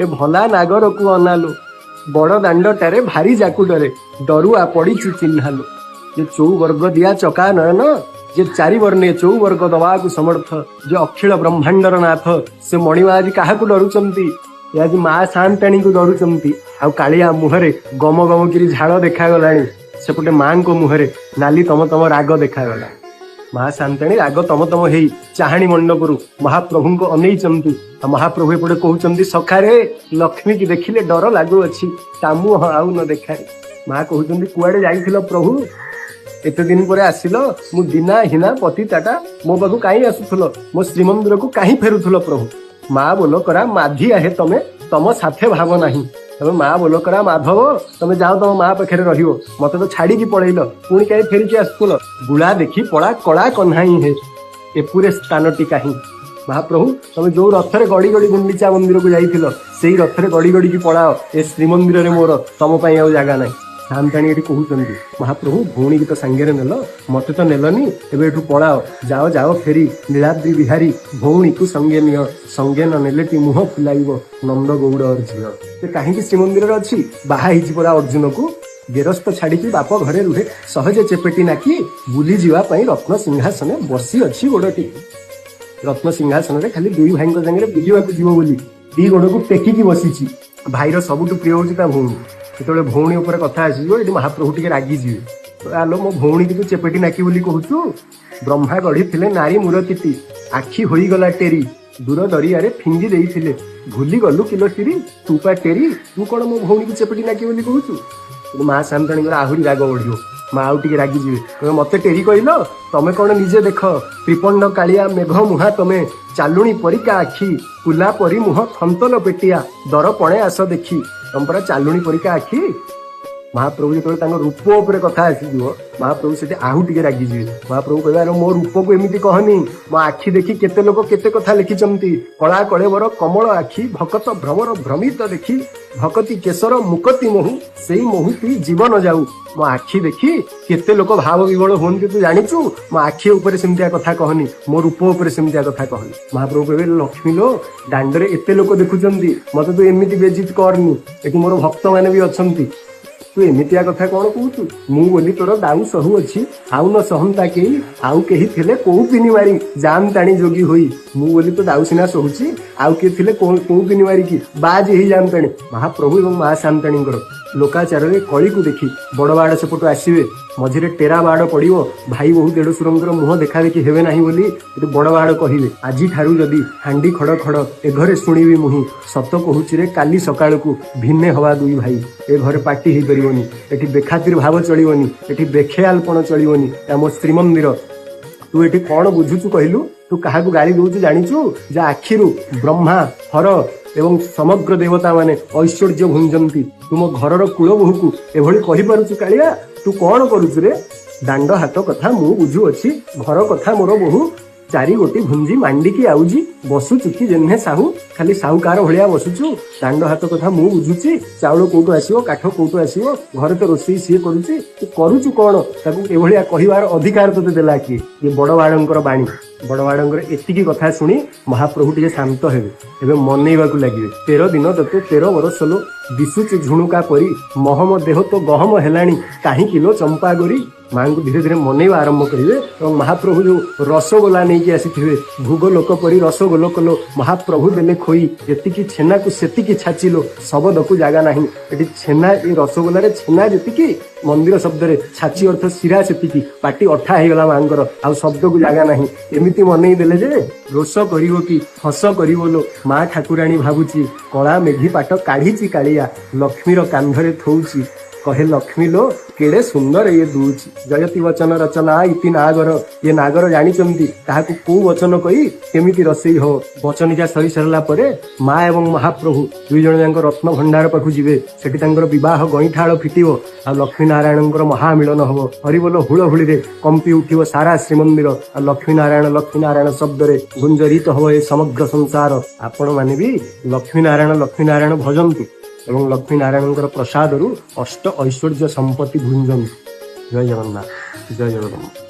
ए भला नागर को अनालो बड़ दांडटारे भारी जाकुडरे डरुआ पड़ी चिन्हालो जे चौवर्ग दिया चका नयन जे चारि वर्णे चौवर्ग दवा को समर्थ जे अखिल ब्रह्मांडर नाथ से मणिमा आज क्या डरुचंती आज माँ सांताणी को डरुचंती आ कालिया मुहरे गम गम कि झाड़ देखा सेपटे माँ को मुहरे नाली तम तम राग देखा माँ सांताणी राग तम तम हे चाहाणी मंडपरू महाप्रभु को अनैचंती महाप्रभु एपटे कहते सखारे लक्ष्मी की देखिले डर लगुअछि तामु आउ न देखारे माँ कहते कुआडे जाइथिल प्रभु एते दिन पर आसिल मु दिना हिना पतिताटा मो पाखु कहीं आसुथुल मो श्रीमंदिर को कहीं फेरुथुल प्रभु माँ बोल करा माधिया है तमे तम साथे भाव नाही तमे माँ बोल करा माधव तमे जाओ तम माँ पाखे रहियो मते तो छाड़ी की पळैल पुणी कहीं फेरिकी आसुथुल गुला देखी पड़ा कड़ा कन्हाई है एपुरे स्थानटी कहीं महाप्रभु तमे जो रथरे गड़ी गड़ी गुंडीचा मंदिर को जाइथिल सेई रथरे गड़ी गड़ी की पळाओ ए श्रीमंदिर रे मोर तम पई आ जागा नाही सांताणी एठी कहउचंदी महाप्रभु भौणी की तो सांगेरे नेल मते तो नेलनी एबे एठू पळाओ जाओ जाओ फेरी नीलाद्री बिहारी भौणी को संगे नियो संगे न नेलेटी मुह फुलाइबो नंद गौड़ अर्जुन ते काहेकि श्रीमंदिर रे अछि बाहा हिची पड़ा अर्जुन को गेरस्थ छाड़ी बाप घरे रुहे सहजे चेपेटी नाकी बुली जीवा पई रत्न सिंहासन बसी अछि गोड़टी रत्न सिंहासन रे खाली दुई भाई संगे बुझा जीव बोली दी गोड़ को टेकिकी बसी भाईर सबुठु प्रिय होची ता भौणी जो भौणी उपर कथा आसीजो ये महाप्रभु टिके रागी जीवे आलो मो भौणी की तू चेपेटी नाकी बोली कहूचु ब्रह्मा गढ़ी थिले नारी मूरतिटी आखि होई गला टेरी दूर दरिया रे फिंगी देइथिले भूली गलु किलो टिरी तू पा टेरी तू कौन मो भौणी की चेपेटी नाकी बोली कहूचु माँ सांताणी आहुरी राग बढ़ियो माँ आउ टिके रागी जीवे मते टेरी कहल तमे कौन निजे देख त्रिपंड कालिया मेघ मुहा तमे चालुणी परिका आखि कुला परी मुह थंतल पेटिया दर पणे आस देखी तुम परा चालुणी परिका आखि महाप्रभु जो रूप उपर कथा आसीजो महाप्रभु से आहु टिके रागी जीवे महाप्रभु कह मो रूप को एमती कहनी मो आखि देखी केते लोक केते कथा लिखिचंती कला कलेवर कमल आखि भकत भ्रमर भ्रमित देखी भकति केशर मुकति मोहु सेई मोहु पी जीवन जाऊ मो आखि देखी केते लोक भाव विवल होती तू जानिचु मो आखि ऊपर सेमतिया कथा कहनी मो रूप ऊपर सेमतिया कथा कहनी महाप्रभु कहे लक्ष्मी लो दांडरे एते लोक देखुचंती मते तू एमिति बेजित करनी एठी मोर भक्त माने भी अछंती तू एमितिया कथा कौन कहूचु मु बोली तोर दाऊ सहु अछि आउ न सहंता केही आउ केही थिले कोउ पिनी मारी जान ताणी जोगी होई मु बोली तो दाऊ सिना सहूची आउ के थिले कोउ पिनी मारी की बाज ही जान ताणी महाप्रभु एवं माँ सांताणी लोकाचार रे कली को देखी बड़ बाड़ सेपटू आसवे मझे टेरा बाड़ पड़ो भाई बहु देढ़शुर मुह देखा देखी हेबे नहीं बोली बड़ बाड़ कहे आज ठारू जदि हांडी खड़ खड़ ए घरे शुणिबी मुही सत कहूची रे काली सकाळ को भिन्ने हवा दुई भाई ए घरे पार्टी हो पारिबनी एठी बेखातिर भाव चलिबनी एठी बेखेयालपण चलिबनी आम श्रीमंदिर तू एठी कौन बुझुचु कहलु तू क्या गाड़ी दौचु जानिचु जा आखिरु ब्रह्मा हर एवं समग्र देवता माने ऐश्वर्य भुंजंती तुम घरर कूल बोहू को एभली कहि पारुचु कालिया तू कौन करुचु रे दांड हाथ कथा मु बुझु अछि घर कथा मोर बोहू चारि गोटी भुंजी मांडिकी आउजी बसुचु कि जेन्हे साहू खाली साहुकार भलिया बसुचु दांड हाथ कथा मु बुझुची चाउल कोटो आसीबो काठ कोटो आसीबो घरे तो रोषेई सी करुची तू करुचु कौन ताकू एभलिया कहिवार अधिकार तोते देला कि ये बड़ बाड़ंकर बाणी बड़ बाड़ंकर एतिकी कथा शुणी महाप्रभु टिके शांत हेबे एबे मनैबाकू लागिबे 13 दिन तते 13 वर्ष लो दिशुचु झुणुका परी महम देह तो गहम हेलाणी काहे किलो चंपा गोरी माँ को धीरे धीरे मनैवा आरंभ करेंगे और महाप्रभु जो रसगोला नहीं आसी भोग लोक परी रसगोल कलो महाप्रभु देले खोई जी छेना को सेतिकी छाचिलो शबद को जगह ना ये छेना ये रसगोल छेना जी मंदिर शब्द रे छाची अर्थ शिरा सेतिकी पाटी अठा हो गला मांगर आ शब्द को जगह ना एमती मनई देले जे रोष करिवो कि हस करिवो लो माँ ठाकुराणी भावुची कला मेघी पाट काढ़ी कालिया लक्ष्मीर कांधरे थौची कहे लक्ष्मी लो केड़े सुंदर ये दूची जयति वचन रचना इति नागर ये नागर जानिचंती ताहाकु को वचन कही केमिति रसई हो वचन जा सरी सरला परे माँ एवं महाप्रभु दुई जण जांक रत्न भंडार पाखु जिवे सेठी तांकर विवाह गईठाळ फिटिवो आ लक्ष्मी नारायणଙ୍କର महामिलन हबो हरि बोल हुळहुळी रे कंपी उठिवो सारा श्रीमंदिर आ लक्ष्मी नारायण शब्द रे गुंजरित हबो ए समग्र संसार आपण माने भी लक्ष्मी नारायण भजन्तु एवं लक्ष्मी नारायण प्रसाद अष्ट ऐश्वर्य संपत्ति भुंजन जय जगन्नाथ जय जगन्नाथ।